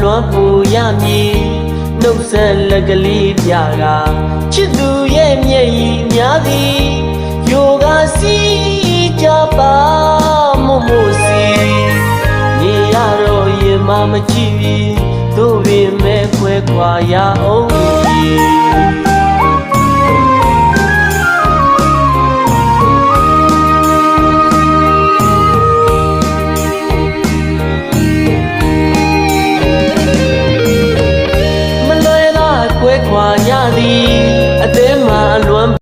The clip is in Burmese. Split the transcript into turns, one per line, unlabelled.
လွမ်းပူရမည်နှုတ်ဆက်လက်ကလေးပြတာချစ်သူရဲ့မျက်ရည်များသည်ယောဂစီကြပါမမို့စီနေရတော့ရင်မမကြည့်ပြီးတို့ပင်မဲ့ခွဲခွာရအောင်ခွဲခွာရသည်